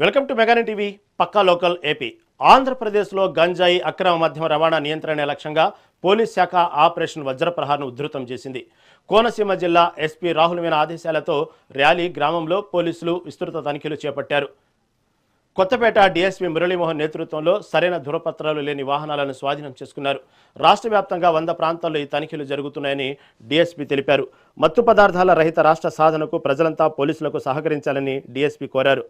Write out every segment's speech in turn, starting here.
Welcome to మెగాని TV పక్కా local AP. ఆంధ్రప్రదేశ్లో గంజాయి అక్రమ మద్యం రవాణా నియంత్రణ లక్ష్యంగా పోలీస్ శాఖ ఆపరేషన్ వజ్రప్రహార్ను ఉధృతం చేసింది. కోనసీమ జిల్లా ఎస్పీ రాహుల్ మీనా ఆదేశాలతో ర్యాలీ గ్రామంలో పోలీసులు విస్తృత తనిఖీలు చేపట్టారు. కొత్తపేట డీఎస్పీ మురళీమోహన్ నేతృత్వంలో సరైన ధృవపత్రాలు లేని వాహనాలను స్వాధీనం చేసుకున్నారు. రాష్ట్ర వ్యాప్తంగా 100 ప్రాంతాల్లో ఈ తనిఖీలు జరుగుతున్నాయని డీఎస్పీ తెలిపారు. మత్తు పదార్థాల రహిత రాష్ట్ర సాధనకు ప్రజలంతా పోలీసులకు సహకరించాలని డీఎస్పీ కోరారు.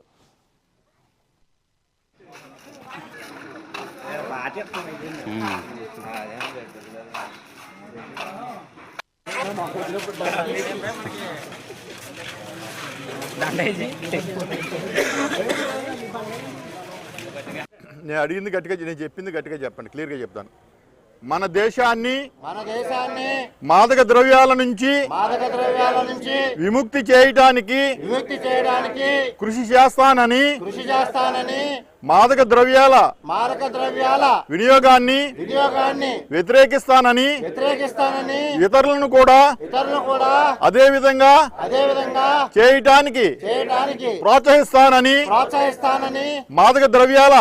నేను అడిగింది గట్టిగా, నేను చెప్పింది గట్టిగా చెప్పండి, క్లియర్గా చెప్తాను. మన దేశాన్ని మాదక ద్రవ్యాల నుంచి విముక్తి చేయడానికి కృషి చేస్తానని మాదక ద్రవ్యాల వినియోగాన్ని వ్యతిరేకిస్తానని ఇతరులను కూడా అదే విధంగా చేయటానికి ప్రోత్సహిస్తానని మాదక ద్రవ్యాల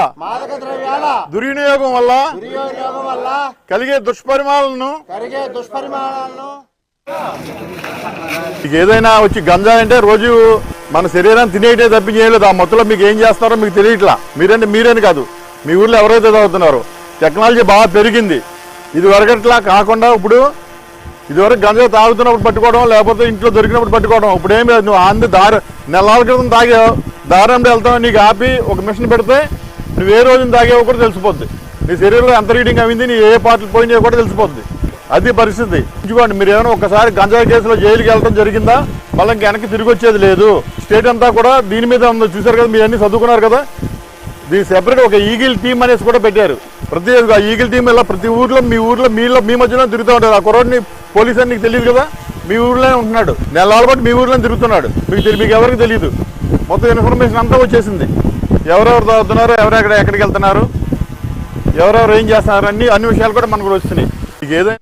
దుర్వినియోగం వల్ల కలిగే దుష్పరిణామాలను ఏదైనా వచ్చి గంజా అంటే రోజు మన శరీరాన్ని తినేటే తప్పి చేయలేదు. ఆ మొత్తంలో మీకు ఏం చేస్తారో మీకు తెలియట్లా. మీరేని కాదు, మీ ఊర్లో ఎవరైతే తాగుతున్నారో టెక్నాలజీ బాగా పెరిగింది. ఇది వరకట్లా కాకుండా ఇప్పుడు ఇదివరకు గంజా తాగుతున్నప్పుడు పట్టుకోవడం, లేకపోతే ఇంట్లో దొరికినప్పుడు పట్టుకోవడం. ఇప్పుడు ఏమి లేదు, నువ్వు నెలల క్రితం తాగావు, దారంలో వెళ్తావు, నీకు ఆపి ఒక మిషన్ పెడితే నువ్వు ఏ రోజున తాగేవో కూడా తెలిసిపోద్ది. నీ శరీరంలో ఎంత రీడింగ్ అయింది, నీ ఏ పార్టీలు పోయినాయో కూడా తెలిసిపోద్ది. అది పరిస్థితి. చూడండి, మీరు ఏమైనా ఒకసారి గంజాయి కేసులో జైలుకి వెళ్ళడం జరిగిందా, మళ్ళీ వెనక్కి తిరిగి వచ్చేది లేదు. స్టేట్ అంతా కూడా దీని మీద ఉందో చూసారు కదా, మీరు అన్ని చదువుకున్నారు కదా. దీని సెపరేట్ ఒక ఈగిల్ టీమ్ అనేసి కూడా పెట్టారు. ప్రతి ఈగిల్ టీమ్ ఇలా ప్రతి ఊర్లో మీ మధ్యలో తిరుగుతూ ఉంటారు. ఆ కుర్రోడిని పోలీసు అని నీకు తెలియదు కదా, మీ ఊర్లోనే ఉంటున్నాడు, నెలల బట్టి మీ ఊర్లోనే తిరుగుతున్నాడు. మీకు ఎవరికి తెలియదు. మొత్తం ఇన్ఫర్మేషన్ అంతా వచ్చేసింది. ఎవరెవరు తాగుతున్నారు, ఎక్కడికి వెళ్తున్నారు, ఎవరెవరు ఏం చేస్తున్నారు, అన్ని విషయాలు కూడా మనకు వస్తున్నాయి. ఏదైనా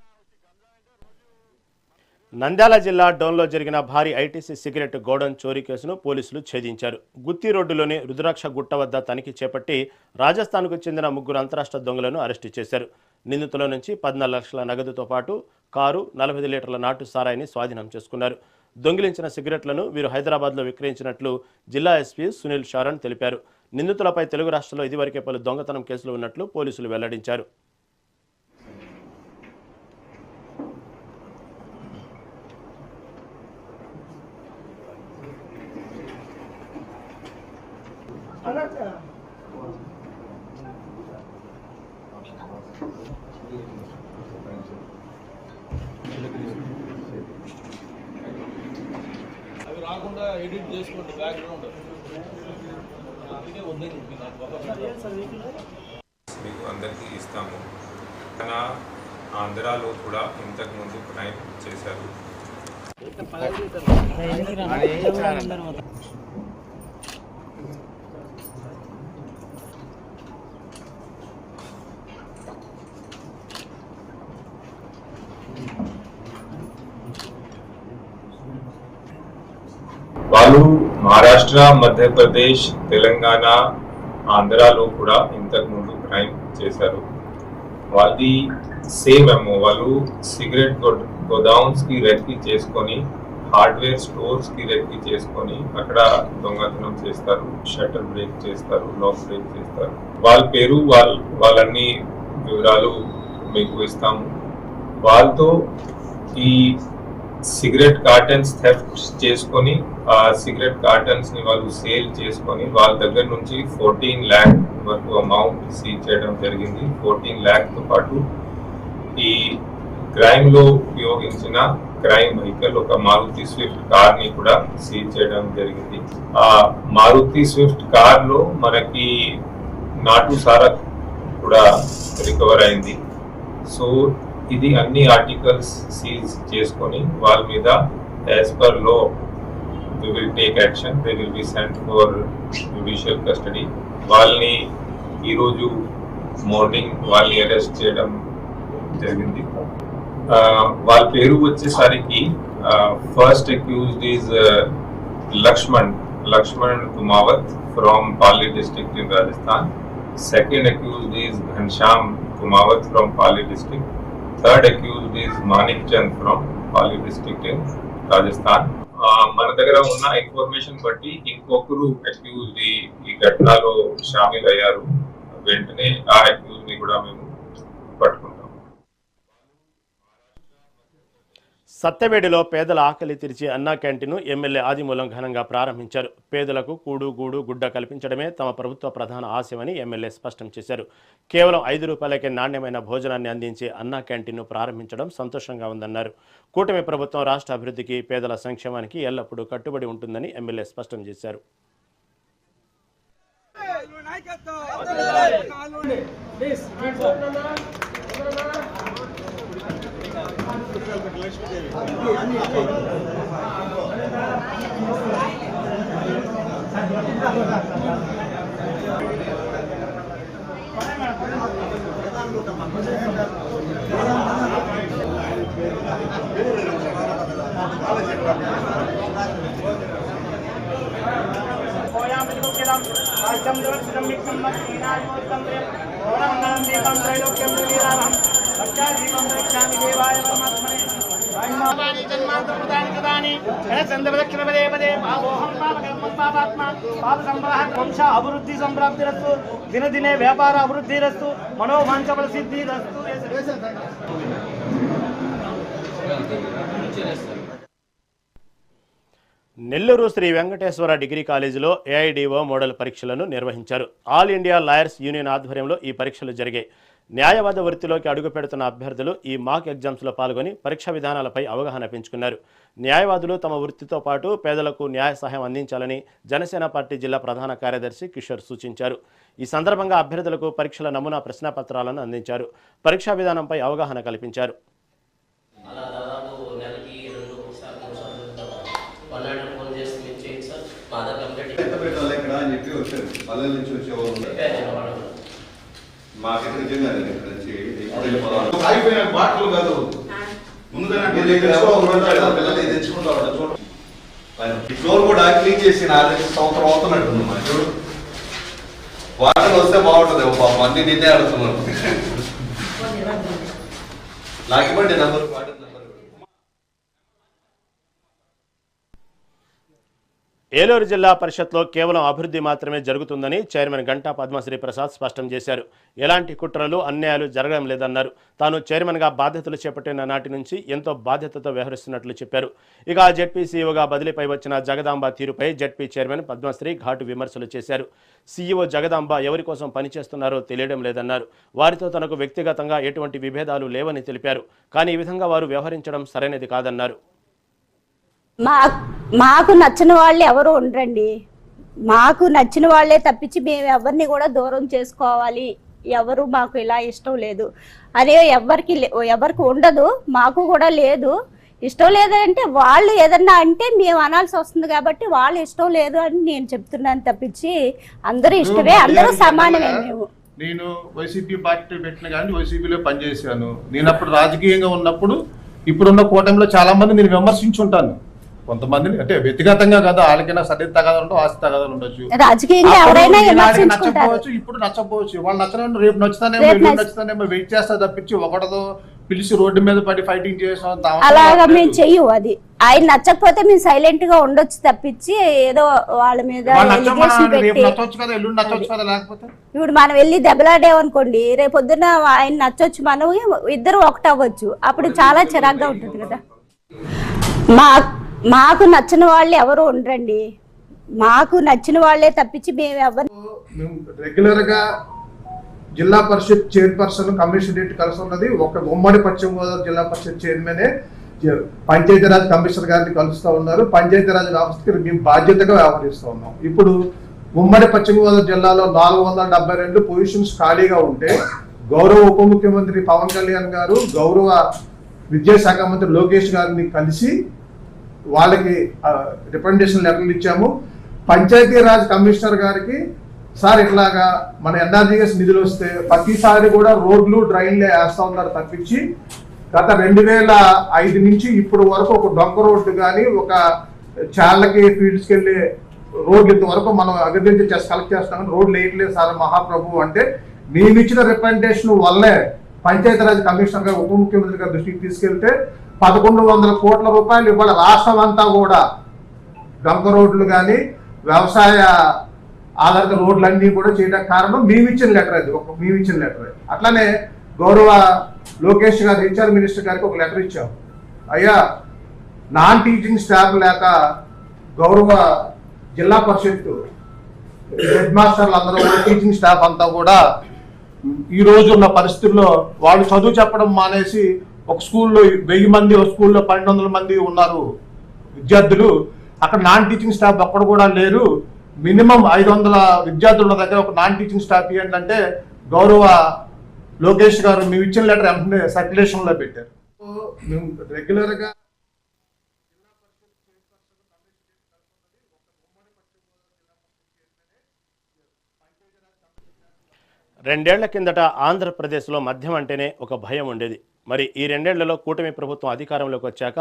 నంద్యాల జిల్లా డోన్లో జరిగిన భారీ ఐటీసీ సిగరెట్ గోడౌన్ చోరీ కేసును పోలీసులు ఛేదించారు. గుత్తి రోడ్డులోని రుద్రాక్ష గుట్ట వద్ద తనిఖీ చేపట్టి రాజస్థాన్కు చెందిన 3 అంతరాష్ట్ర దొంగలను అరెస్టు చేశారు. నిందితుల నుంచి 14 లక్షల నగదుతో పాటు కారు, 45 లీటర్ల నాటు సారాయిని స్వాధీనం చేసుకున్నారు. దొంగిలించిన సిగరెట్లను వీరు హైదరాబాద్లో విక్రయించినట్లు జిల్లా ఎస్పీ సునీల్ షారన్ తెలిపారు. నిందితులపై తెలుగు రాష్ట్రాల్లో ఇదివరకే పలు దొంగతనం కేసులు ఉన్నట్లు పోలీసులు వెల్లడించారు. అవి రాకుండా ఎడిట్ చేసుకోండి బ్యాక్గ్రౌండ్. మీకు అందరికీ ఇస్తాము. మన ఆంధ్రాలో కూడా ఇంతకు ముందు క్రైమ్ చేశారు. వాళ్ళు మహారాష్ట్ర, మధ్యప్రదేశ్, తెలంగాణ, ఆంధ్రాలో కూడా ఇంతకు ముందు క్రైమ్ చేశారు. వాళ్ళది సేమ్ ఏమో, వాళ్ళు సిగరెట్ గోడౌన్స్ కి రెక్కి చేసుకొని, హార్డ్వేర్ స్టోర్స్ కి రెక్కి చేసుకొని అక్కడ దొంగతనం చేస్తారు, షట్టర్ బ్రేక్ చేస్తారు, లాక్ బ్రేక్ చేస్తారు. వాళ్ళ పేరు వాళ్ళన్ని వివరాలు మీకు ఇస్తాము. వాళ్ళతో ఈ సిగరెట్ కార్టన్స్ థెఫ్ట్ చేసుకొని, ఆ సిగరెట్ కార్టన్స్ ని వాళ్ళు సేల్ చేసుకొని వాళ్ళ దగ్గర నుంచి 14 lakh వరకు అమౌంట్ సీజ్ చేయడం జరిగింది. 14 lakh తో పాటు ఈ క్రైమ్ లో ఉపయోగించిన క్రైమ్ వెహికల్ ఒక మారుతి స్విఫ్ట్ కార్ ని కూడా సీజ్ చేయడం జరిగింది. ఆ మారుతి స్విఫ్ట్ కార్ లో మనకి నాటు సారా కూడా రికవర్ అయింది. సో ఇది అన్ని ఆర్టికల్స్ సీజ్ చేసుకొని వాళ్ళ మీద యాజ్ పర్ లో we will take action. They will be sent for judicial custody. వాళ్ళని ఈరోజు మార్నింగ్ వాళ్ళని అరెస్ట్ చేయడం జరిగింది. వాళ్ళ పేరు వచ్చేసరికి first accused is Lakshman Lakshman Kumawat from Pali district in Rajasthan. Second accused is Ghansham Kumawat from Pali district. Third accused is Manik Chand from Pali district in Rajasthan. మన దగ్గర ఉన్న ఇన్ఫర్మేషన్ బట్టి ఇంకొకరు అక్యూజ్డ్ ఈ ఘటనలో షామిల్ అయ్యారు. వెంటనే ఆ అక్యూజ్ ని కూడా మేము పట్టుకుంటాం. సత్తెవేడిలో పేదల ఆకలి తీర్చే అన్నా క్యాంటీన్ను ఎమ్మెల్యే ఆదిమూలం ఘనంగా ప్రారంభించారు. పేదలకు కూడు గూడు గుడ్డ కల్పించడమే తమ ప్రభుత్వ ప్రధాన ఆశయమని ఎమ్మెల్యే స్పష్టం చేశారు. కేవలం 5 రూపాయలకే నాణ్యమైన భోజనాన్ని అందించే అన్నా క్యాంటీన్ను ప్రారంభించడం సంతోషంగా ఉందన్నారు. కూటమి ప్రభుత్వం రాష్ట్ర అభివృద్ధికి, పేదల సంక్షేమానికి ఎల్లప్పుడూ కట్టుబడి ఉంటుందని ఎమ్మెల్యే స్పష్టం చేశారు. అభివృద్ధి సంప్రాప్తిరస్తు, దినదినే వ్యాపార అభివృద్ధిరస్తు, మనోవాంఛ సిద్ధిరస్తు. నెల్లూరు శ్రీ వెంకటేశ్వర డిగ్రీ కాలేజీలో ఏఐడిఓ మోడల్ పరీక్షలను నిర్వహించారు. ఆల్ ఇండియా లాయర్స్ యూనియన్ ఆధ్వర్యంలో ఈ పరీక్షలు జరిగాయి. న్యాయవాద వృత్తిలోకి అడుగు పెడుతున్న అభ్యర్థులు ఈ మాక్ ఎగ్జామ్స్లో పాల్గొని పరీక్షా విధానాలపై అవగాహన పెంచుకున్నారు. న్యాయవాదులు తమ వృత్తితో పాటు పేదలకు న్యాయ సహాయం అందించాలని జనసేన పార్టీ జిల్లా ప్రధాన కార్యదర్శి కిషోర్ సూచించారు. ఈ సందర్భంగా అభ్యర్థులకు పరీక్షల నమూనా ప్రశ్నపత్రాలను అందించారు. పరీక్షా విధానంపై అవగాహన కల్పించారు. ఫ్లోర్ కూడా క్లీన్ చేసి 4 సంవత్సరం అవుతున్నట్టుంది. మా చూడు వాటర్ వస్తే బాగుంటుంది. అన్ని నిన్నే అడుగుతున్నాను. లాగిపండి నెంబర్ వాటర్ నెంబర్. ఏలూరు జిల్లా పరిషత్లో కేవలం అభివృద్ధి మాత్రమే జరుగుతుందని చైర్మన్ గంటా పద్మశ్రీ ప్రసాద్ స్పష్టం చేశారు. ఎలాంటి కుట్రలు, అన్యాయాలు జరగడం లేదన్నారు. తాను చైర్మన్గా బాధ్యతలు చేపట్టిన నాటి నుంచి ఎంతో బాధ్యతతో వ్యవహరిస్తున్నట్లు చెప్పారు. ఇక జెడ్పీ సీఈఓగా బదిలీపై వచ్చిన జగదాంబ తీరుపై జెడ్పీ చైర్మన్ పద్మశ్రీ ఘాటు విమర్శలు చేశారు. సీఈఓ జగదాంబ ఎవరి కోసం పనిచేస్తున్నారో తెలియడం లేదన్నారు. వారితో తనకు వ్యక్తిగతంగా ఎటువంటి విభేదాలు లేవని తెలిపారు. కానీ ఈ విధంగా వారు వ్యవహరించడం సరైనది కాదన్నారు. మాకు నచ్చిన వాళ్ళు ఎవరు ఉండరండి. మాకు నచ్చిన వాళ్ళే తప్పించి మేము ఎవరిని కూడా దూరం చేసుకోవాలి, ఎవరు మాకు ఇలా ఇష్టం లేదు అనే ఎవరికి ఉండదు. మాకు కూడా లేదు. ఇష్టం లేదంటే వాళ్ళు ఏదన్నా అంటే మేము అనాల్సి వస్తుంది కాబట్టి వాళ్ళు ఇష్టం లేదు అని నేను చెప్తున్నాను తప్పించి అందరూ ఇష్టమే, అందరూ సమానమే. నేను వైసీపీ పార్టీ పెట్టిన కానీ వైసీపీలో పనిచేశాను. నేను అప్పుడు రాజకీయంగా ఉన్నప్పుడు ఇప్పుడున్న కూటమిలో చాలా మంది నేను విమర్శించుంటాను. కొంతమందిని అంటే వ్యక్తిగతంగా కదా, వాళ్ళకైనా సరిత తగాదాలు ఆస్తి తగాదాలు ఉండొచ్చు, రాజకీయంగా ఎవరైనా నచ్చకపోవచ్చు, ఇప్పుడు నచ్చకపోవచ్చు. వాళ్ళు నచ్చడం రేపు నచ్చుతానేమో వెయిట్ చేస్తా తప్పించి ఒకటితో పిలిచి రోడ్డు మీద పడి ఫైటింగ్ చేసాం అలాగా మేము చెయ్యు. అది ఆయన నచ్చకపోతే మేము సైలెంట్ గా ఉండొచ్చు తప్పించి ఏదో వాళ్ళ మీద నచ్చొచ్చు కదా, ఎల్లుండి నచ్చొచ్చు కదా. లేకపోతే ఇప్పుడు మనం వెళ్ళి దెబ్బలాడేమనుకోండి, రేపు పొద్దున్న ఆయన నచ్చొచ్చు, మనం ఇద్దరు ఒకటవ్వచ్చు, అప్పుడు చాలా చిరాగ్గా ఉంటుంది కదా. మాకు నచ్చిన వాళ్ళు ఎవరు ఉండరండి. మాకు నచ్చిన వాళ్ళే తప్పించి మేము రెగ్యులర్ గా జిల్లా పరిషత్ చైర్పర్సన్ కమిషనరేట్ కలిసి ఉన్నది. ఒక ఉమ్మడి పశ్చిమ గోదావరి జిల్లా పరిషత్ చైర్మనే పంచాయతీరాజ్ కమిషనర్ గారిని కలుస్తూ ఉన్నారు. పంచాయతీరాజ్ వ్యవస్థకి మేము బాధ్యతగా వ్యవహరిస్తూ ఉన్నాం. ఇప్పుడు ఉమ్మడి పశ్చిమ గోదావరి జిల్లాలో 472 పొజిషన్స్ ఖాళీగా ఉంటే గౌరవ ఉప ముఖ్యమంత్రి పవన్ కళ్యాణ్ గారు, గౌరవ విద్యాశాఖ మంత్రి లోకేష్ గారిని కలిసి వాళ్ళకి రికమెండేషన్ లెటర్లు ఇచ్చాము. పంచాయతీరాజ్ కమిషనర్ గారికి సార్ ఇట్లాగా మన ఎన్ఆర్జీఎస్ నిధులు వస్తే ప్రతిసారి కూడా రోడ్లు డ్రైన్లే వేస్తా ఉన్నారు తప్పించి గత 2005 నుంచి ఇప్పుడు వరకు ఒక డొంక రోడ్డు కానీ, ఒక చాళ్ళకి ఫీల్డ్స్కి వెళ్ళే రోడ్లు ఇంతవరకు మనం అభివృద్ధి కలెక్ట్ చేస్తాం, రోడ్లు వేయట్లేదు సార్ మహాప్రభు అంటే, మేము ఇచ్చిన రిప్రజెంటేషన్ వల్లే పంచాయతీరాజ్ కమిషనర్ గారు ఉప ముఖ్యమంత్రి గారి దృష్టికి తీసుకెళ్తే 1100 కోట్ల రూపాయలు ఇవాళ రాష్ట్రం అంతా కూడా గంగ రోడ్లు కానీ వ్యవసాయ ఆధారిత రోడ్లన్నీ కూడా చేయడానికి కారణం మేము ఇచ్చిన లెటర్. అది మేము ఇచ్చిన లెటర్. అట్లానే గౌరవ లోకేష్ గారు హెచ్ఆర్ మినిస్టర్ గారికి ఒక లెటర్ ఇచ్చాం. అయ్యా, నాన్ టీచింగ్ స్టాఫ్ లేక గౌరవ జిల్లా పరిషత్ హెడ్ మాస్టర్లు అందరూ కూడా టీచింగ్ స్టాఫ్ అంతా కూడా ఈ రోజు ఉన్న పరిస్థితుల్లో వాళ్ళు చదువు చెప్పడం మానేసి ఒక స్కూల్లో 1000 మంది, ఒక స్కూల్లో 1200 మంది ఉన్నారు విద్యార్థులు. అక్కడ నాన్ టీచింగ్ స్టాఫ్ ఒక్కడు కూడా లేరు. మినిమం 500 విద్యార్థుల దగ్గర ఒక నాన్ టీచింగ్ స్టాఫ్ ఏంటంటే గౌరవ లోకేష్ గారు మేము ఇచ్చిన లెటర్ వెంటనే సర్క్యులేషన్ లో పెట్టారు. మేము రెగ్యులర్ గా రెండేళ్ల కిందట ఆంధ్రప్రదేశ్లో మద్యం అంటేనే ఒక భయం ఉండేది. మరి ఈ 2 ఏళ్లలో కూటమి ప్రభుత్వం అధికారంలోకి వచ్చాక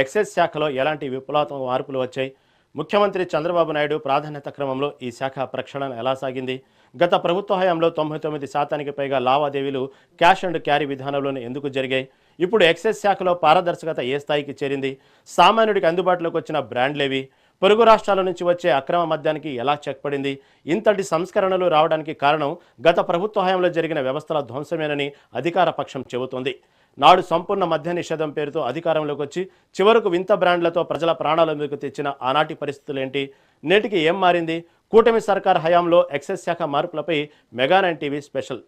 ఎక్సైజ్ శాఖలో ఎలాంటి విప్లవాత్మక మార్పులు వచ్చాయి? ముఖ్యమంత్రి చంద్రబాబు నాయుడు ప్రాధాన్యత క్రమంలో ఈ శాఖ ప్రక్షాళన ఎలా సాగింది? గత ప్రభుత్వ హయాంలో 99% పైగా లావాదేవీలు క్యాష్ అండ్ క్యారీ విధానంలోనే ఎందుకు జరిగాయి? ఇప్పుడు ఎక్సైజ్ శాఖలో పారదర్శకత ఏ స్థాయికి చేరింది? సామాన్యుడికి అందుబాటులోకి వచ్చిన బ్రాండ్లేవి? పొరుగు రాష్ట్రాల నుంచి వచ్చే అక్రమ మద్యానికి ఎలా చెక్ పడింది? ఇంతటి సంస్కరణలు రావడానికి కారణం గత ప్రభుత్వ హయాంలో జరిగిన వ్యవస్థల ధ్వంసమేనని అధికార పక్షం చెబుతోంది. నాడు సంపూర్ణ మద్య నిషేధం పేరుతో అధికారంలోకి వచ్చి చివరకు వింత బ్రాండ్లతో ప్రజల ప్రాణాల మీదకు తెచ్చిన ఆనాటి పరిస్థితులేంటి? నేటికి ఏం మారింది? కూటమి సర్కార్ హయాంలో ఎక్సైజ్ శాఖ మార్పులపై మెగా 9 టీవీ స్పెషల్.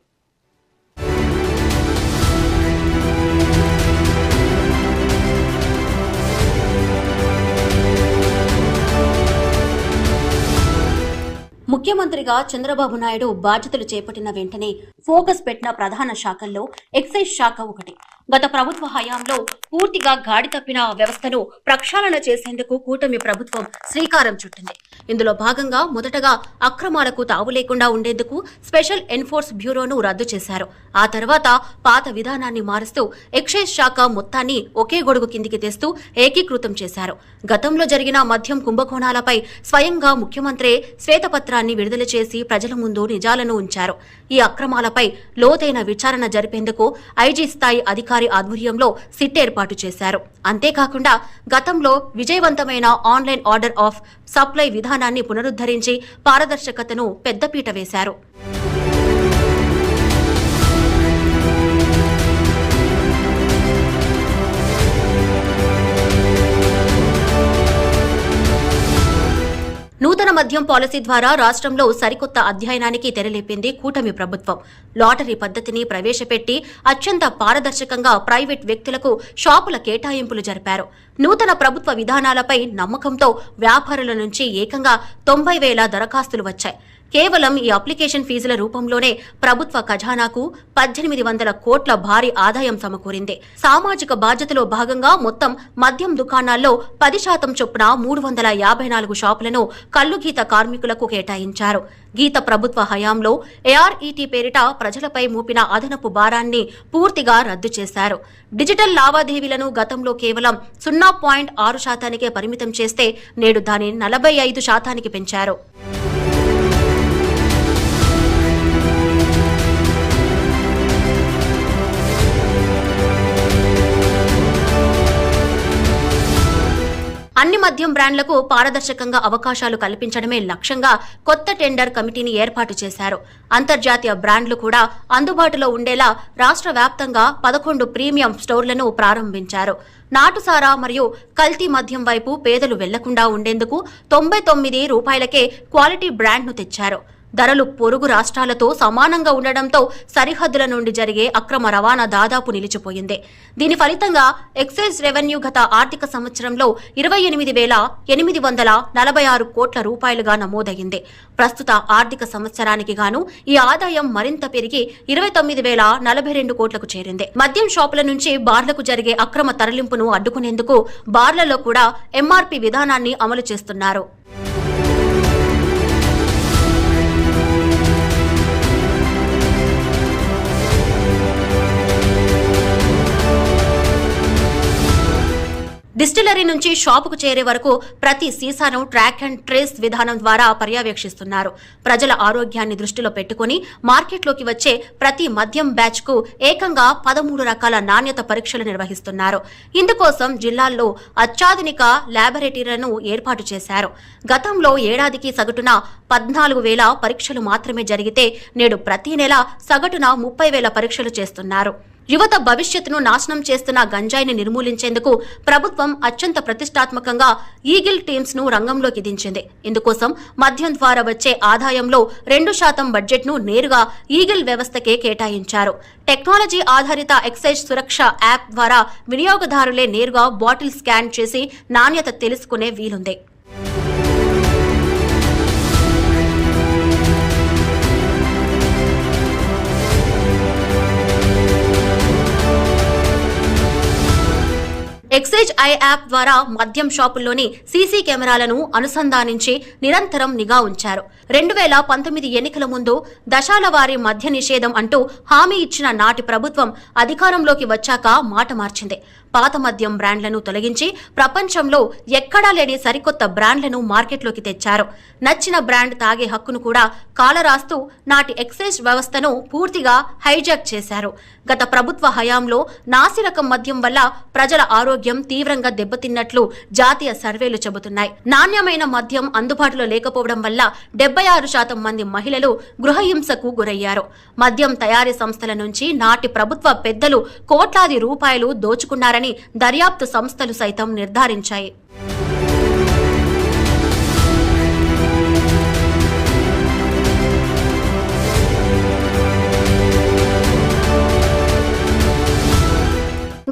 ముఖ్యమంత్రిగా చంద్రబాబు నాయుడు బాధ్యతలు చేపట్టిన వెంటనే ఫోకస్ పెట్టిన ప్రధాన శాఖల్లో ఎక్సైజ్ శాఖ ఒకటి. గత ప్రభుత్వ హయాంలో పూర్తిగా గాడి తప్పిన వ్యవస్థను ప్రక్షాళన చేసేందుకు కూటమి ప్రభుత్వం శ్రీకారం చుట్టింది. ఇందులో భాగంగా మొదటగా అక్రమాలకు తావు లేకుండా ఉండేందుకు స్పెషల్ ఎన్ఫోర్స్ బ్యూరోను రద్దు చేశారు. ఆ తర్వాత పాత విధానాన్ని మారుస్తూ ఎక్సైజ్ శాఖ మొత్తాన్ని ఒకే గొడుగు కిందికి తెస్తూ ఏకీకృతం చేశారు. గతంలో జరిగిన మద్యం కుంభకోణాలపై స్వయంగా ముఖ్యమంత్రి శ్వేతపత్రాన్ని విడుదల చేసి ప్రజల ముందు నిజాలను ఉంచారు. ఈ అక్రమాలపై లోతైన విచారణ జరిపేందుకు ఐజీ స్థాయి అధికారి ఆధ్వర్యంలో సిట్ ఏర్పాటు చేశారు. అంతేకాకుండా గతంలో విజయవంతమైన ఆన్లైన్ ఆర్డర్ ఆఫ్ సప్లై విధానాన్ని పునరుద్ధరించి పారదర్శకతను పెద్దపీట వేశారు. నూతన మద్యం పాలసీ ద్వారా రాష్ట్రంలో సరికొత్త అధ్యయనానికి తెరలేపింది కూటమి ప్రభుత్వం. లాటరీ పద్ధతిని ప్రవేశపెట్టి అత్యంత పారదర్శకంగా ప్రైవేట్ వ్యక్తులకు షాపుల కేటాయింపులు జరిపారు. నూతన ప్రభుత్వ విధానాలపై నమ్మకంతో వ్యాపారుల నుంచి ఏకంగా 90,000 దరఖాస్తులు వచ్చాయి. కేవలం ఈ అప్లికేషన్ ఫీజుల రూపంలోనే ప్రభుత్వ ఖజానాకు 1800 కోట్ల భారీ ఆదాయం సమకూరింది. సామాజిక బాధ్యతలో భాగంగా మొత్తం మద్యం దుకాణాల్లో 10% చొప్పున 354 షాపులను కల్లుగీత కార్మికులకు కేటాయించారు. గీత ప్రభుత్వ హయాంలో ఏఆర్ఈటీ పేరిట ప్రజలపై మూపిన అదనపు భారాన్ని పూర్తిగా రద్దు చేశారు. డిజిటల్ లావాదేవీలను గతంలో కేవలం 0.6% పరిమితం చేస్తే నేడు దాన్ని 45% పెంచారు. అన్ని మద్యం బ్రాండ్లకు పారదర్శకంగా అవకాశాలు కల్పించడమే లక్ష్యంగా కొత్త టెండర్ కమిటీని ఏర్పాటు చేశారు. అంతర్జాతీయ బ్రాండ్లు కూడా అందుబాటులో ఉండేలా రాష్ట్ర వ్యాప్తంగా 11 ప్రీమియం స్టోర్లను ప్రారంభించారు. నాటుసారా మరియు కల్తీ మద్యం వైపు పేదలు వెళ్లకుండా ఉండేందుకు 99 రూపాయలకే క్వాలిటీ బ్రాండ్ను తెచ్చారు. ధరలు పొరుగు రాష్ట్రాలతో సమానంగా ఉండడంతో సరిహద్దుల నుండి జరిగే అక్రమ రవాణా దాదాపు నిలిచిపోయింది. దీని ఫలితంగా ఎక్సైజ్ రెవెన్యూ గత ఆర్థిక సంవత్సరంలో 28,846 కోట్ల రూపాయలుగా నమోదైంది. ప్రస్తుత ఆర్థిక సంవత్సరానికి గాను ఈ ఆదాయం మరింత పెరిగి 29,042 కోట్లకు చేరింది. మద్యం షాపుల నుంచి బార్లకు జరిగే అక్రమ తరలింపును అడ్డుకునేందుకు బార్లలో కూడా ఎంఆర్పీ విధానాన్ని అమలు చేస్తున్నారు. డిస్టిలరీ నుంచి షాపుకు చేరే వరకు ప్రతి సీసాను ట్రాక్ అండ్ ట్రేస్ విధానం ద్వారా పర్యవేక్షిస్తున్నారు. ప్రజల ఆరోగ్యాన్ని దృష్టిలో పెట్టుకుని మార్కెట్లోకి వచ్చే ప్రతి మద్యం బ్యాచ్ కు ఏకంగా 13 రకాల నాణ్యత పరీక్షలు నిర్వహిస్తున్నారు. ఇందుకోసం జిల్లాల్లో అత్యాధునిక ల్యాబొరేటరీలను ఏర్పాటు చేశారు. గతంలో ఏడాదికి సగటున 14,000 పరీక్షలు మాత్రమే జరిగితే నేడు ప్రతి నెల సగటున 30,000 పరీక్షలు చేస్తున్నారు. యువత భవిష్యత్తును నాశనం చేస్తున్న గంజాయిని నిర్మూలించేందుకు ప్రభుత్వం అత్యంత ప్రతిష్టాత్మకంగా ఈగిల్ టీమ్స్ ను రంగంలోకి దించింది. ఇందుకోసం మద్యం ద్వారా వచ్చే ఆదాయంలో 2% బడ్జెట్ ను నేరుగా ఈగిల్ వ్యవస్థకే కేటాయించారు. టెక్నాలజీ ఆధారిత ఎక్సైజ్ సురక్ష యాప్ ద్వారా వినియోగదారులే నేరుగా బాటిల్ స్కాన్ చేసి నాణ్యత తెలుసుకునే వీలుంది. ఎక్సైజ్ ఐ యాప్ ద్వారా మద్యం షాపుల్లోని సీసీ కెమెరాలను అనుసంధానించి నిరంతరం నిఘా ఉంచారు. 2019 ఎన్నికల ముందు దశాల వారీ మద్య నిషేధం అంటూ హామీ ఇచ్చిన నాటి ప్రభుత్వం అధికారంలోకి వచ్చాక మాట మార్చింది. పాత మద్యం బ్రాండ్లను తొలగించి ప్రపంచంలో ఎక్కడా లేని సరికొత్త బ్రాండ్లను మార్కెట్లోకి తెచ్చారు. నచ్చిన బ్రాండ్ తాగే హక్కును కూడా కాలరాస్తూ నాటి ఎక్సైజ్ వ్యవస్థను పూర్తిగా హైజాక్ చేశారు. గత ప్రభుత్వ హయాంలో నాసిరకం మద్యం వల్ల ప్రజల ఆరోగ్యం తీవ్రంగా దెబ్బతిన్నట్లు జాతీయ సర్వేలు చెబుతున్నాయి. నాణ్యమైన మద్యం అందుబాటులో లేకపోవడం వల్ల 76% మంది మహిళలు గృహహింసకు గురయ్యారు. మద్యం తయారీ సంస్థల నుంచి నాటి ప్రభుత్వ పెద్దలు కోట్లాది రూపాయలు దోచుకున్నారని దర్యాప్తు సంస్థలు సైతం నిర్ధారించాయి.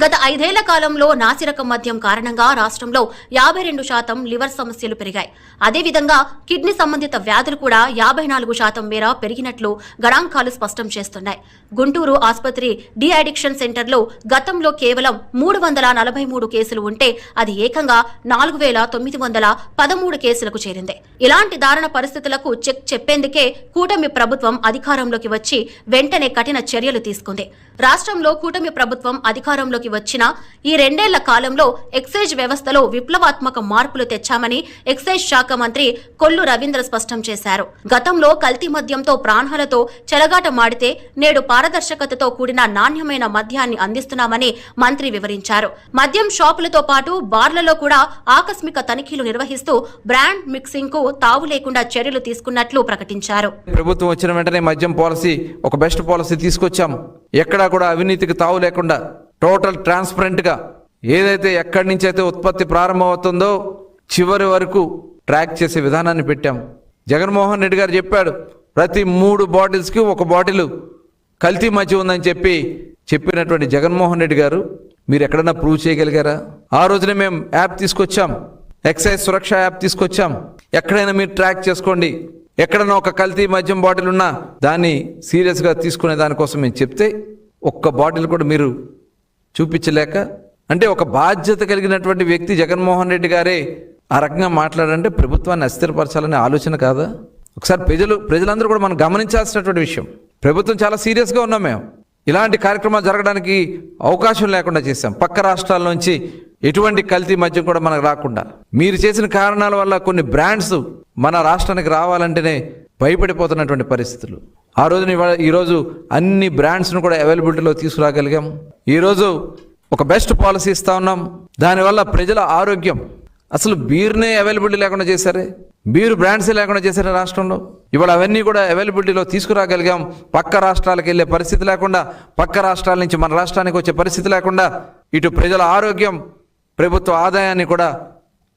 గత 5 ఏళ్ల కాలంలో నాసిరకం మద్యం కారణంగా రాష్ట్రంలో 52% లివర్ సమస్యలు పెరిగాయి. అదేవిధంగా కిడ్నీ సంబంధిత వ్యాధులు కూడా 54% మేర పెరిగినట్లు గణాంకాలు స్పష్టం చేస్తున్నాయి. గుంటూరు ఆసుపత్రి డి అడిక్షన్ సెంటర్లో గతంలో కేవలం 343 కేసులు ఉంటే అది ఏకంగా 4,913 కేసులకు చేరింది. ఇలాంటి దారుణ పరిస్థితులకు చెక్ చెప్పేందుకే కూటమి ప్రభుత్వం అధికారంలోకి వచ్చి వెంటనే కఠిన చర్యలు తీసుకుంది. రాష్ట్రంలో కూటమి ప్రభుత్వం అధికారంలోకి వచ్చిన ఈ 2 ఏళ్ల కాలంలో ఎక్సైజ్ వ్యవస్థలో విప్లవాత్మక మార్పులు తెచ్చామని ఎక్సైజ్ శాఖ మంత్రి కొల్లు రవీంద్ర స్పష్టం చేశారు. గతంలో కల్తీ మద్యంతో ప్రాణాలతో చెలగాట మాడితే నేడు పారదర్శకతతో కూడిన నాణ్యమైన మద్యాన్ని అందిస్తున్నామని మంత్రి వివరించారు. మద్యం షాపులతో పాటు బార్లలో కూడా ఆకస్మిక తనిఖీలు నిర్వహిస్తూ బ్రాండ్ మిక్సింగ్ కు తావు లేకుండా చర్యలు తీసుకున్నట్లు ప్రకటించారు. ప్రభుత్వం వచ్చిన వెంటనే మద్యం పాలసీ ఒక బెస్ట్ పాలసీ తీసుకొచ్చాము. ఎక్కడా కూడా అవినీతికి తావు లేకుండా టోటల్ ట్రాన్స్పరెంట్ గా ఏదైతే ఎక్కడి నుంచి అయితే ఉత్పత్తి ప్రారంభమవుతుందో చివరి వరకు ట్రాక్ చేసే విధానాన్ని పెట్టాం. జగన్మోహన్ రెడ్డి గారు చెప్పాడు, ప్రతి 3 బాటిల్స్కి 1 బాటిల్ కల్తీ మద్యం ఉందని చెప్పినటువంటి జగన్మోహన్ రెడ్డి గారు మీరు ఎక్కడన్నా ప్రూవ్ చేయగలిగారా? ఆ రోజునే మేము యాప్ తీసుకొచ్చాం, ఎక్సైజ్ సురక్ష యాప్ తీసుకొచ్చాం. ఎక్కడైనా మీరు ట్రాక్ చేసుకోండి, ఎక్కడైనా ఒక కల్తీ మద్యం బాటిల్ ఉన్నా దాన్ని సీరియస్గా తీసుకునే దానికోసం మేము చెప్తే 1 బాటిల్ కూడా మీరు చూపించలేక, అంటే ఒక బాధ్యత కలిగినటువంటి వ్యక్తి జగన్మోహన్ రెడ్డి గారే ఆ రకంగా మాట్లాడంటే ప్రభుత్వాన్ని అస్థిరపరచాలనే ఆలోచన కాదా? ఒకసారి ప్రజలందరూ కూడా మనం గమనించాల్సినటువంటి విషయం. ప్రభుత్వం చాలా సీరియస్గా ఉన్నాం. మేము ఇలాంటి కార్యక్రమాలు జరగడానికి అవకాశం లేకుండా చేశాం. పక్క రాష్ట్రాల నుంచి ఎటువంటి కల్తీ మద్యం కూడా మనకు రాకుండా. మీరు చేసిన కారణాల వల్ల కొన్ని బ్రాండ్స్ మన రాష్ట్రానికి రావాలంటేనే భయపడిపోతున్నటువంటి పరిస్థితులు. ఆ రోజున ఈరోజు అన్ని బ్రాండ్స్ను కూడా అవైలబిలిటీలో తీసుకురాగలిగాం. ఈరోజు ఒక బెస్ట్ పాలసీ ఇస్తా ఉన్నాం. దానివల్ల ప్రజల ఆరోగ్యం, అసలు బీర్నే అవైలబిలిటీ లేకుండా చేశారే, బీరు బ్రాండ్సే లేకుండా చేశారే రాష్ట్రంలో. ఇవాళ అవన్నీ కూడా అవైలబిలిటీలో తీసుకురాగలిగాం. పక్క రాష్ట్రాలకు వెళ్ళే పరిస్థితి లేకుండా, పక్క రాష్ట్రాల నుంచి మన రాష్ట్రానికి వచ్చే పరిస్థితి లేకుండా, ఇటు ప్రజల ఆరోగ్యం, ప్రభుత్వ ఆదాయాన్ని కూడా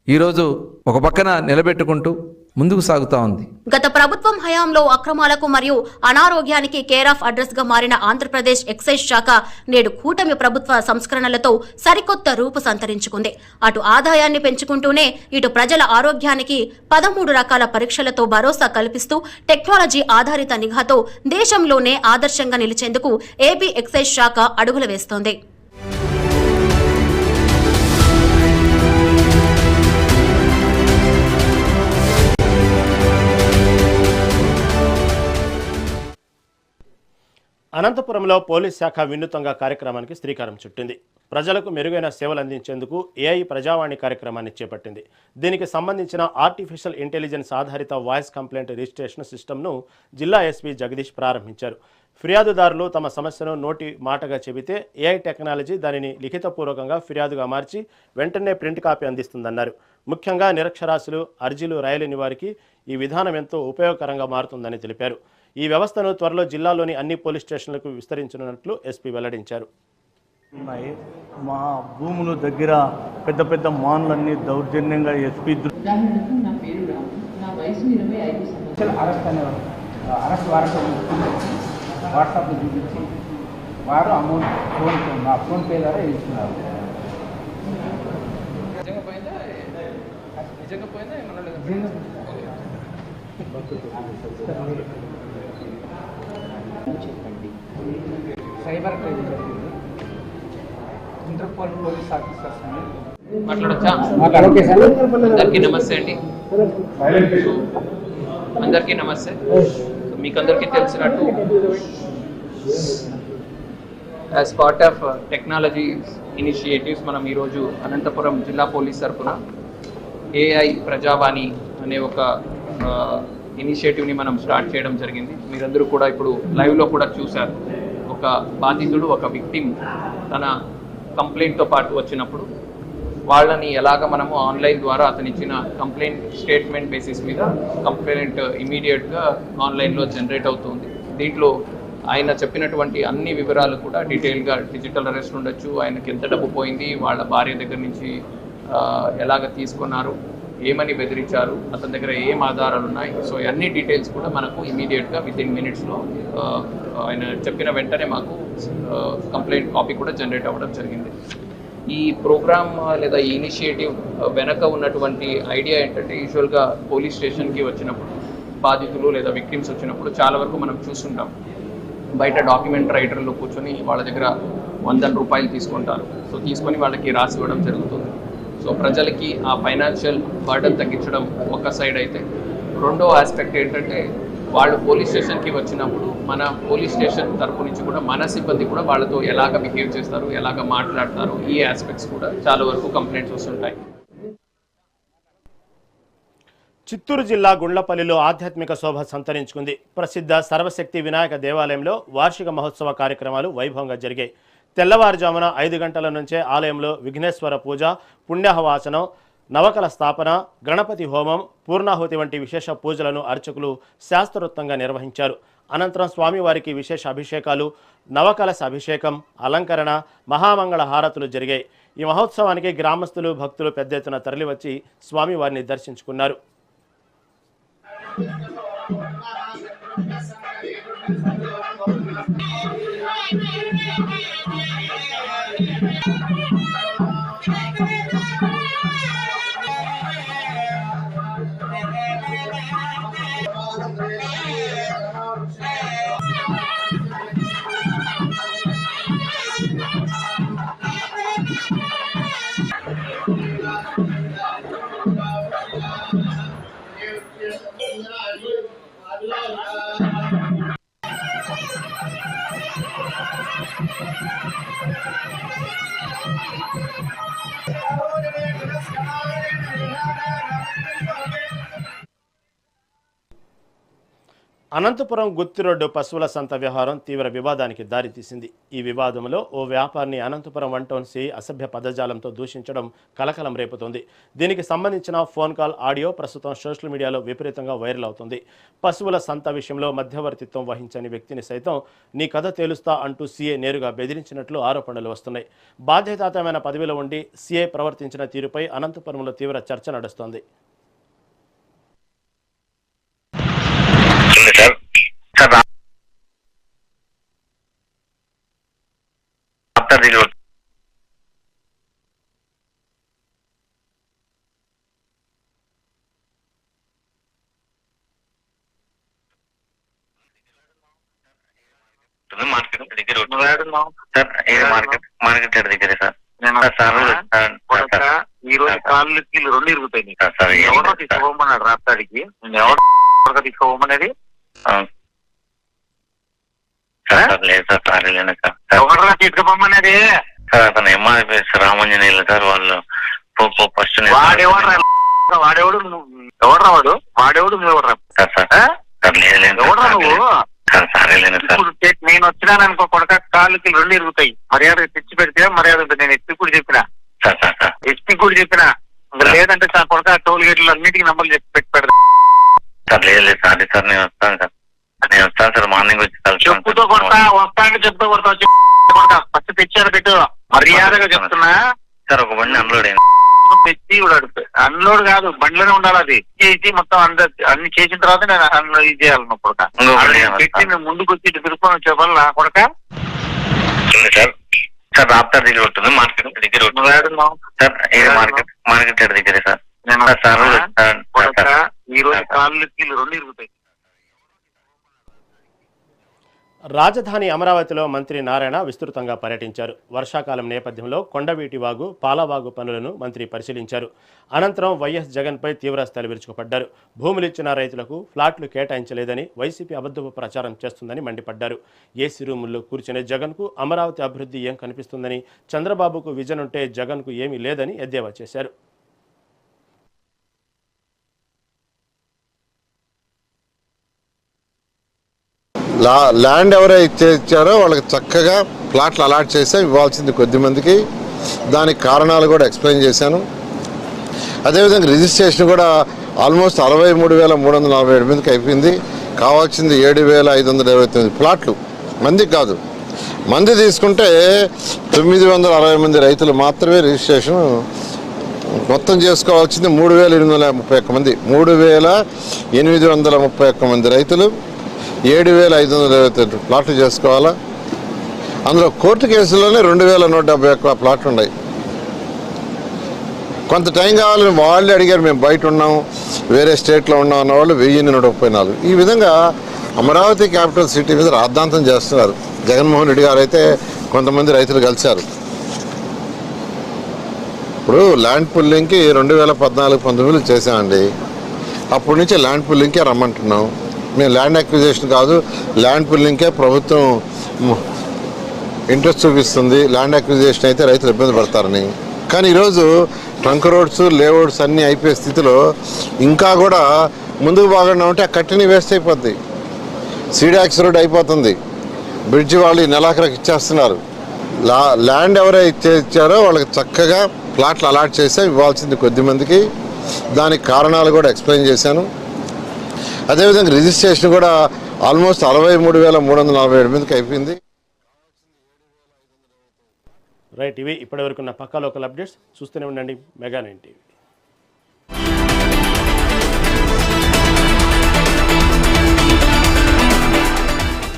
ఈరోజు ఒక పక్కన నిలబెట్టుకుంటూ ముందుకు సాగుతా ఉంది. గత ప్రభుత్వం హయాంలో అక్రమాలకు మరియు అనారోగ్యానికి కేర్ ఆఫ్ అడ్రస్ గా మారిన ఆంధ్రప్రదేశ్ ఎక్సైజ్ శాఖ నేడు కూటమి ప్రభుత్వ సంస్కరణలతో సరికొత్త రూపు సంతరించుకుంది. అటు ఆదాయాన్ని పెంచుకుంటూనే ఇటు ప్రజల ఆరోగ్యానికి 13 రకాల పరీక్షలతో భరోసా కల్పిస్తూ టెక్నాలజీ ఆధారిత నిఘాతో దేశంలోనే ఆదర్శంగా నిలిచేందుకు ఏపీ ఎక్సైజ్ శాఖ అడుగులు వేస్తోంది. అనా అనంతపురంలో పోలీస్ శాఖ వినూత్నంగా కార్యక్రమానికి శ్రీకారం చుట్టింది. ప్రజలకు మెరుగైన సేవలు అందించేందుకు ఏఐ ప్రజావాణి కార్యక్రమాన్ని చేపట్టింది. దీనికి సంబంధించిన ఆర్టిఫిషియల్ ఇంటెలిజెన్స్ ఆధారిత వాయిస్ కంప్లైంట్ రిజిస్ట్రేషన్ సిస్టమ్ను జిల్లా ఎస్పీ జగదీష్ ప్రారంభించారు. ఫిర్యాదుదారులు తమ సమస్యను నోటి మాటగా చెబితే ఏఐ టెక్నాలజీ దానిని లిఖితపూర్వకంగా ఫిర్యాదుగా మార్చి వెంటనే ప్రింట్ కాపీ అందిస్తుందన్నారు. ముఖ్యంగా నిరక్షరాస్యులు, అర్జీలు రాయలేని వారికి ఈ విధానం ఎంతో ఉపయోగకరంగా మారుతుందని తెలిపారు. ఈ వ్యవస్థను త్వరలో జిల్లాలోని అన్ని పోలీస్ స్టేషన్లకు విస్తరించనున్నట్లు ఎస్పీ వెల్లడించారు. మా భూముల దగ్గర పెద్ద పెద్ద మాన్లన్నీ దౌర్జన్యంగా ఎస్పీ ఉదాహరణకు నా పేరు రాము, నా వయసు 25 సంవత్సరాలు. అరెస్ట్ వారెంట్ వాట్సాప్లో చూపించి వారు అమౌంట్ నా ఫోన్పే ద్వారా ఇస్తున్నారు. సైబర్ క్రైమ్ జరిగింది. ఇంటర్పోల్ పోలీస్ ఆఫీసర్స్ మాట్లాడొచ్చా? అందరికీ నమస్తే అండి. అందరికీ నమస్తే. మీకు అందరికీ తెలిసినట్టు as part of technology initiatives మనం ఈరోజు అనంతపురం జిల్లా పోలీస్ తరఫున ఏఐ ప్రజావాణి అనే ఒక ఇనిషియేటివ్ని మనం స్టార్ట్ చేయడం జరిగింది. మీరందరూ కూడా ఇప్పుడు లైవ్లో కూడా చూశారు. ఒక బాధితుడు, ఒక విక్టిమ్ తన కంప్లైంట్తో పాటు వచ్చినప్పుడు వాళ్ళని ఎలాగ మనము ఆన్లైన్ ద్వారా అతను ఇచ్చిన కంప్లైంట్ స్టేట్మెంట్ బేసిస్ మీద కంప్లైంట్ ఇమీడియట్గా ఆన్లైన్లో జనరేట్ అవుతుంది. దీంట్లో ఆయన చెప్పినటువంటి అన్ని వివరాలు కూడా డీటెయిల్గా డిజిటల్ అరెస్ట్ ఉండొచ్చు, ఆయనకి ఎంత డబ్బు పోయింది, వాళ్ళ భార్య దగ్గర నుంచి ఎలాగ తీసుకున్నారు, ఏమని బెదిరించారు, అతని దగ్గర ఏం ఆధారాలు ఉన్నాయి, సో అన్ని డీటెయిల్స్ కూడా మనకు ఇమీడియట్గా వితిన్ మినిట్స్లో ఆయన చెప్పిన వెంటనే మాకు కంప్లైంట్ కాపీ కూడా జనరేట్ అవ్వడం జరిగింది. ఈ ప్రోగ్రామ్ లేదా ఈ ఇనిషియేటివ్ వెనక ఉన్నటువంటి ఐడియా ఏంటంటే, యూజువల్గా పోలీస్ స్టేషన్కి వచ్చినప్పుడు బాధితులు లేదా విక్టిమ్స్ వచ్చినప్పుడు చాలా వరకు మనం చూస్తుంటాం, బయట డాక్యుమెంట్ రైటర్లు కూర్చొని వాళ్ళ దగ్గర 100 రూపాయలు తీసుకుంటారు. సో తీసుకొని వాళ్ళకి రాసి ఇవ్వడం జరుగుతుంది. సో ప్రజలకి ఆ ఫైనాన్షియల్ బర్డన్ తగ్గించడం ఒక సైడ్ అయితే, రెండో ఆస్పెక్ట్ ఏంటంటే వాళ్ళు పోలీస్ స్టేషన్కి వచ్చినప్పుడు మన పోలీస్ స్టేషన్ తరపు నుంచి కూడా మన సిబ్బంది కూడా వాళ్ళతో ఎలాగ బిహేవ్ చేస్తారు, ఎలాగ మాట్లాడతారు, ఈ ఆస్పెక్ట్స్ కూడా చాలా వరకు కంప్లైంట్స్ వస్తుంటాయి. చిత్తూరు జిల్లా గుండ్లపల్లిలో ఆధ్యాత్మిక శోభ సంతరించుకుంది. ప్రసిద్ధ సర్వశక్తి వినాయక దేవాలయంలో వార్షిక మహోత్సవ కార్యక్రమాలు వైభవంగా జరిగాయి. తెల్లవారుజామున 5 గంటల నుంచే ఆలయంలో విఘ్నేశ్వర పూజ, పుణ్యహవాచనం, నవకల స్థాపన, గణపతి హోమం, పూర్ణాహుతి వంటి విశేష పూజలను అర్చకులు శాస్త్రోక్తంగా నిర్వహించారు. అనంతరం స్వామివారికి విశేష అభిషేకాలు, నవకలశ అభిషేకం, అలంకరణ, మహామంగళ హారతులు జరిగాయి. ఈ మహోత్సవానికి గ్రామస్తులు, భక్తులు పెద్ద ఎత్తున తరలివచ్చి స్వామివారిని దర్శించుకున్నారు. అనంతపురం గుత్తి రోడ్డు పశువుల సంత వ్యవహారం తీవ్ర వివాదానికి దారితీసింది. ఈ వివాదంలో ఓ వ్యాపారిని అనంతపురం 1 టౌన్ సిఐ అసభ్య పదజాలంతో దూషించడం కలకలం రేపుతోంది. దీనికి సంబంధించిన ఫోన్ కాల్ ఆడియో ప్రస్తుతం సోషల్ మీడియాలో విపరీతంగా వైరల్ అవుతుంది. పశువుల సంత విషయంలో మధ్యవర్తిత్వం వహించని వ్యక్తిని సైతం నీ కథ తేలుస్తా అంటూ సిఐ నేరుగా బెదిరించినట్లు ఆరోపణలు వస్తున్నాయి. బాధ్యతాయుతమైన పదవిలో ఉండి సిఐ ప్రవర్తించిన తీరుపై అనంతపురంలో తీవ్ర చర్చ నడుస్తోంది. ఈ రోజు కాళ్ళు కీళ్ళు 2 ఇరుగుతాయి. ఎవరో తీసుకోమన్నాడు రాత్రికి, నేను ఎవరు తీసుకోమనేది సార్ లేదు సార్ సారీ లేదు సార్. ఎవరు తీసుకుపోమన్నది సార్? అతను ఎంఆర్పీ రామంజనేయులు సార్. వాళ్ళు ఫస్ట్ వాడెవడు ఎవడరా వాడు? వాడెవడు నువ్వు ఎవడరా సార్? లేదు లేదు నువ్వు సార్ సారీ లేదు సార్. నేను వచ్చినాను అనుకో కొడక కాళ్ళకి 2 ఇరుగుతాయి. మర్యాద తెచ్చి పెడితే మర్యాద ఉంటుంది. నేను ఎస్పీ కూడా చెప్పిన సార్ సార్ సార్ ఎస్పీ కూడా చెప్పిన. లేదంటే సార్ కొడక టోల్ గేట్లు అన్నిటికీ నంబర్లు చెప్పి పెట్టి పెడతా సార్. లేదు లేదు సారీ సార్. నేను వస్తాను సార్. నేను వస్తాను సార్. మార్నింగ్ వచ్చి చెప్పుతో కొడతా. వస్తా అంటే చెప్తా కొడతా. కొడతా ఫస్ట్ తెచ్చారు పెట్టు. మర్యాదగా చెప్తున్నా సార్. ఒక బండి అన్లోడ్ అయింది. తెచ్చి కూడా అన్లోడ్ కాదు, బండిలోనే ఉండాలి. అది చేసి మొత్తం అన్ని చేసిన తర్వాత నేను ఇది చేయాలి. కొడక పెట్టి నేను ముందుకు వచ్చి ఇటు తిరుపతి చెప్పాలి నా కొడక సార్. సార్ రాప్తార్ దగ్గర ఉంటుంది, మార్కెట్ దగ్గర ఉంటుంది సార్. ఇది మార్కెట్ దగ్గరే సార్. ఈ రోజు కాళ్ళకి 2 ఇరుగుతాయి. రాజధాని అమరావతిలో మంత్రి నారాయణ విస్తృతంగా పర్యటించారు. వర్షాకాలం నేపథ్యంలో కొండవీటి వాగు, పాలవాగు పనులను మంత్రి పరిశీలించారు. అనంతరం వైఎస్ జగన్పై తీవ్ర స్థాయి విరుచుకుపడ్డారు. భూములిచ్చిన రైతులకు ఫ్లాట్లు కేటాయించలేదని వైసీపీ అబద్ధపు ప్రచారం చేస్తుందని మండిపడ్డారు. ఏసీ రూముల్లో కూర్చునే జగన్కు అమరావతి అభివృద్ధి ఏం కనిపిస్తుందని, చంద్రబాబుకు విజన్ ఉంటే జగన్కు ఏమీ లేదని ఎద్దేవా చేశారు. ల్యాండ్ ఎవరైతే ఇచ్చారో వాళ్ళకి చక్కగా ప్లాట్లు అలాట్ చేసా ఇవ్వాల్సింది కొద్ది మందికి. దానికి కారణాలు కూడా ఎక్స్ప్లెయిన్ చేశాను. అదేవిధంగా రిజిస్ట్రేషన్ కూడా ఆల్మోస్ట్ 63,347 మందికి అయిపోయింది. కావాల్సింది 7,529 ప్లాట్లు. మందికి కాదు, మంది తీసుకుంటే 960 మంది రైతులు మాత్రమే రిజిస్ట్రేషన్. మొత్తం చేసుకోవాల్సింది 3,831 మంది. 3,831 మంది రైతులు 7,522 ప్లాట్లు చేసుకోవాలా. అందులో కోర్టు కేసుల్లోనే 2,171 ప్లాట్లు ఉన్నాయి. కొంత టైం కావాలని వాళ్ళే అడిగారు. మేము బయట ఉన్నాం, వేరే స్టేట్లో ఉన్నాం అన్న వాళ్ళు 1,134. ఈ విధంగా అమరావతి క్యాపిటల్ సిటీ మీద రాద్ధాంతం చేస్తున్నారు. జగన్మోహన్ రెడ్డి గారు అయితే కొంతమంది రైతులు కలిశారు. ఇప్పుడు ల్యాండ్ పుల్లింగ్కి 2014-19 చేసామండి. అప్పటి నుంచి ల్యాండ్ పుల్లింగ్కే రమ్మంటున్నాం. మేము ల్యాండ్ అక్విజిషన్ కాదు, ల్యాండ్ పుల్లింగ్కే ప్రభుత్వం ఇంట్రెస్ట్ చూపిస్తుంది. ల్యాండ్ అక్విజిషన్ అయితే రైతులు ఇబ్బంది పడతారని. కానీ ఈరోజు ట్రంక్ రోడ్స్, లేఅవుట్స్ అన్నీ అయిపోయే స్థితిలో ఇంకా కూడా ముందుకు బాగున్నా ఉంటే ఆ కట్టిని వేస్ట్ అయిపోద్ది. సీడాక్స్ రోడ్ అయిపోతుంది. బ్రిడ్జ్ వాళ్ళు ఈ నెలాఖరికి ఇచ్చేస్తున్నారు. ల్యాండ్ ఎవరైతే ఇచ్చారో వాళ్ళకి చక్కగా ప్లాట్లు అలాట్ చేసా ఇవ్వాల్సింది కొద్ది మందికి. దానికి కారణాలు కూడా ఎక్స్ప్లెయిన్ చేశాను. అదేవిధంగా రిజిస్ట్రేషన్ కూడా ఆల్మోస్ట్ 63,347 మందికి అయిపోయింది. రైట్, ఇవి ఇప్పటివరకున్న పక్కా లోకల్ అప్డేట్స్. చూస్తూనే ఉండండి మెగా 9 టీవీ.